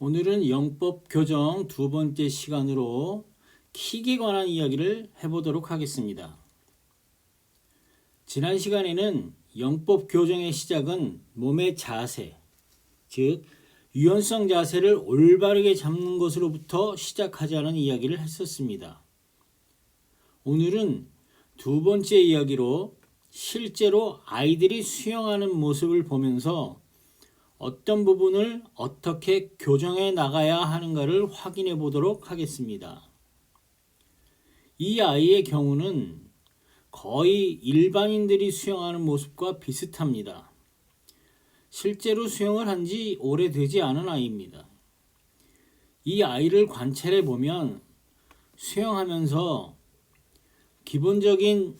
오늘은 영법 교정 두 번째 시간으로 킥에 관한 이야기를 해보도록 하겠습니다. 지난 시간에는 영법 교정의 시작은 몸의 자세, 즉 유연성 자세를 올바르게 잡는 것으로부터 시작하자는 이야기를 했었습니다. 오늘은 두 번째 이야기로 실제로 아이들이 수영하는 모습을 보면서 어떤 부분을 어떻게 교정해 나가야 하는가를 확인해 보도록 하겠습니다. 이 아이의 경우는 거의 일반인들이 수영하는 모습과 비슷합니다. 실제로 수영을 한 지 오래되지 않은 아이입니다. 이 아이를 관찰해 보면 수영하면서 기본적인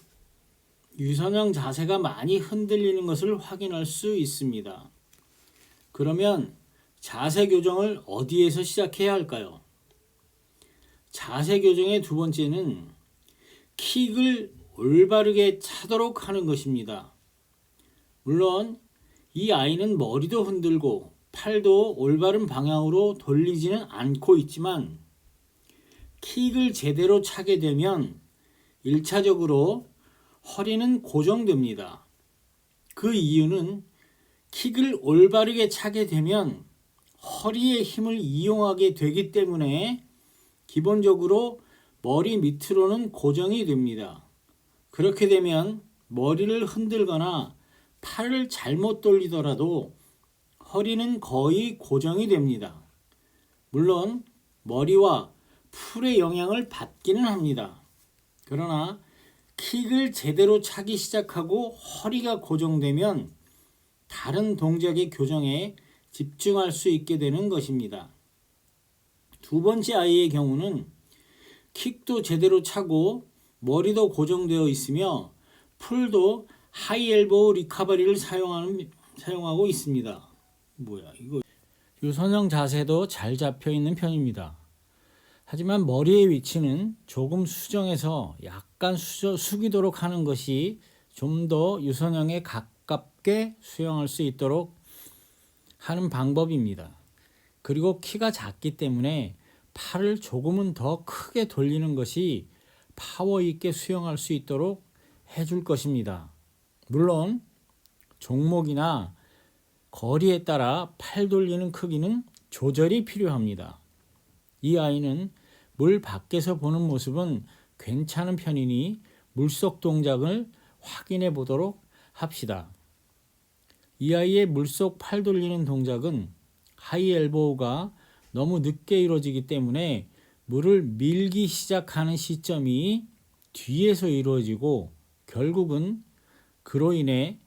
유선형 자세가 많이 흔들리는 것을 확인할 수 있습니다. 그러면 자세 교정을 어디에서 시작해야 할까요? 자세 교정의 두 번째는 킥을 올바르게 차도록 하는 것입니다. 물론 이 아이는 머리도 흔들고 팔도 올바른 방향으로 돌리지는 않고 있지만 킥을 제대로 차게 되면 1차적으로 허리는 고정됩니다. 그 이유는 킥을 올바르게 차게 되면 허리의 힘을 이용하게 되기 때문에 기본적으로 머리 밑으로는 고정이 됩니다. 그렇게 되면 머리를 흔들거나 팔을 잘못 돌리더라도 허리는 거의 고정이 됩니다. 물론 머리와 풀의 영향을 받기는 합니다. 그러나 킥을 제대로 차기 시작하고 허리가 고정되면 다른 동작의 교정에 집중할 수 있게 되는 것입니다. 두 번째 아이의 경우는 킥도 제대로 차고 머리도 고정되어 있으며 풀도 하이 엘보우 리커버리를 사용하고 있습니다. 유선형 자세도 잘 잡혀 있는 편입니다. 하지만 머리의 위치는 조금 수정해서 약간 숙이도록 하는 것이 좀 더 유선형에 가깝게 수영할 수 있도록 하는 방법입니다. 그리고 키가 작기 때문에 팔을 조금은 더 크게 돌리는 것이 파워 있게 수영할 수 있도록 해줄 것입니다. 물론 종목이나 거리에 따라 팔 돌리는 크기는 조절이 필요합니다. 이 아이는 물 밖에서 보는 모습은 괜찮은 편이니 물속 동작을 확인해 보도록 합시다. 이 아이의 물속 팔 돌리는 동작은 하이 엘보우가 너무 늦게 이루어지기 때문에 물을 밀기 시작하는 시점이 뒤에서 이루어지고 결국은 그로 인해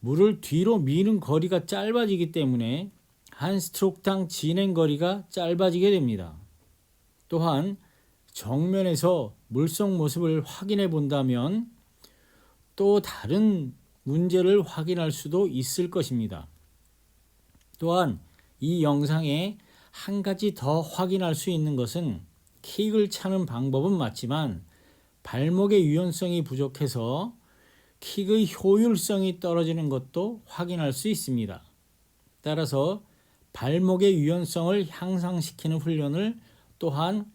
물을 뒤로 미는 거리가 짧아지기 때문에 한 스트로크당 진행 거리가 짧아지게 됩니다. 또한 정면에서 물속 모습을 확인해 본다면 또 다른 문제를 확인할 수도 있을 것입니다. 또한 이 영상에 한 가지 더 확인할 수 있는 것은 킥을 차는 방법은 맞지만 발목의 유연성이 부족해서 킥의 효율성이 떨어지는 것도 확인할 수 있습니다. 따라서 발목의 유연성을 향상시키는 훈련을 또한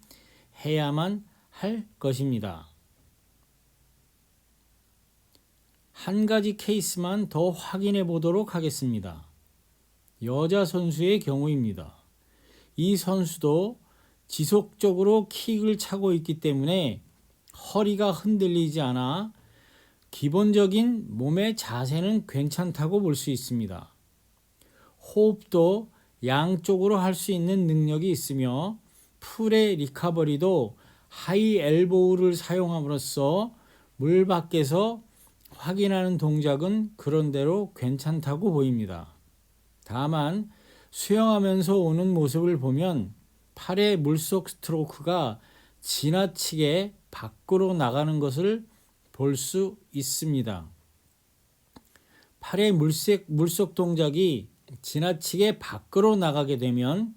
해야만 할 것입니다. 한 가지 케이스만 더 확인해 보도록 하겠습니다. 여자 선수의 경우입니다. 이 선수도 지속적으로 킥을 차고 있기 때문에 허리가 흔들리지 않아 기본적인 몸의 자세는 괜찮다고 볼 수 있습니다. 호흡도 양쪽으로 할 수 있는 능력이 있으며 풀의 리커버리도 하이 엘보우를 사용함으로써 물 밖에서 확인하는 동작은 그런대로 괜찮다고 보입니다. 다만 수영하면서 오는 모습을 보면 팔의 물속 스트로크가 지나치게 밖으로 나가는 것을 볼 수 있습니다. 팔의 물속 동작이 지나치게 밖으로 나가게 되면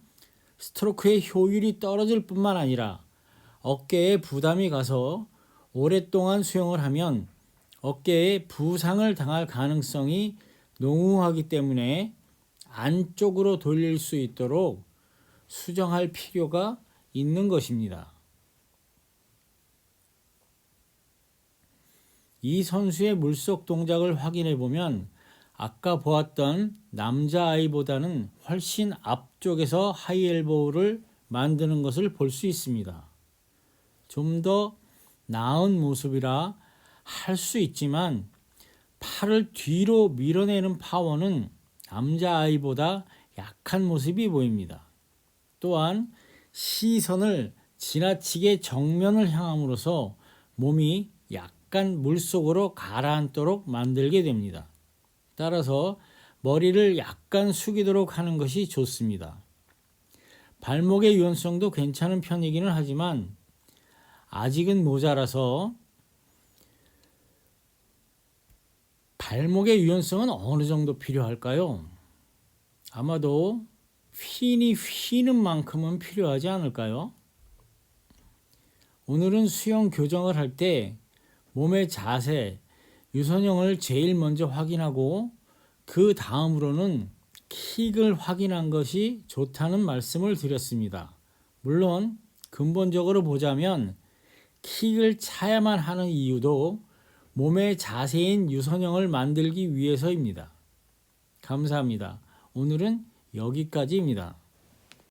스트로크의 효율이 떨어질 뿐만 아니라 어깨에 부담이 가서 오랫동안 수영을 하면 어깨에 부상을 당할 가능성이 농후하기 때문에 안쪽으로 돌릴 수 있도록 수정할 필요가 있는 것입니다. 이 선수의 물속 동작을 확인해 보면 아까 보았던 남자아이보다는 훨씬 앞쪽에서 하이엘보우를 만드는 것을 볼 수 있습니다. 좀 더 나은 모습이라 할 수 있지만 팔을 뒤로 밀어내는 파워는 남자아이보다 약한 모습이 보입니다. 또한 시선을 지나치게 정면을 향함으로써 몸이 약간 물속으로 가라앉도록 만들게 됩니다. 따라서 머리를 약간 숙이도록 하는 것이 좋습니다. 발목의 유연성도 괜찮은 편이기는 하지만 아직은 모자라서 발목의 유연성은 어느 정도 필요할까요? 아마도 핀이 휘는 만큼은 필요하지 않을까요? 오늘은 수영 교정을 할 때 몸의 자세, 유선형을 제일 먼저 확인하고 그 다음으로는 킥을 확인한 것이 좋다는 말씀을 드렸습니다. 물론 근본적으로 보자면 킥을 차야만 하는 이유도 몸의 자세인 유선형을 만들기 위해서입니다. 감사합니다. 오늘은 여기까지입니다.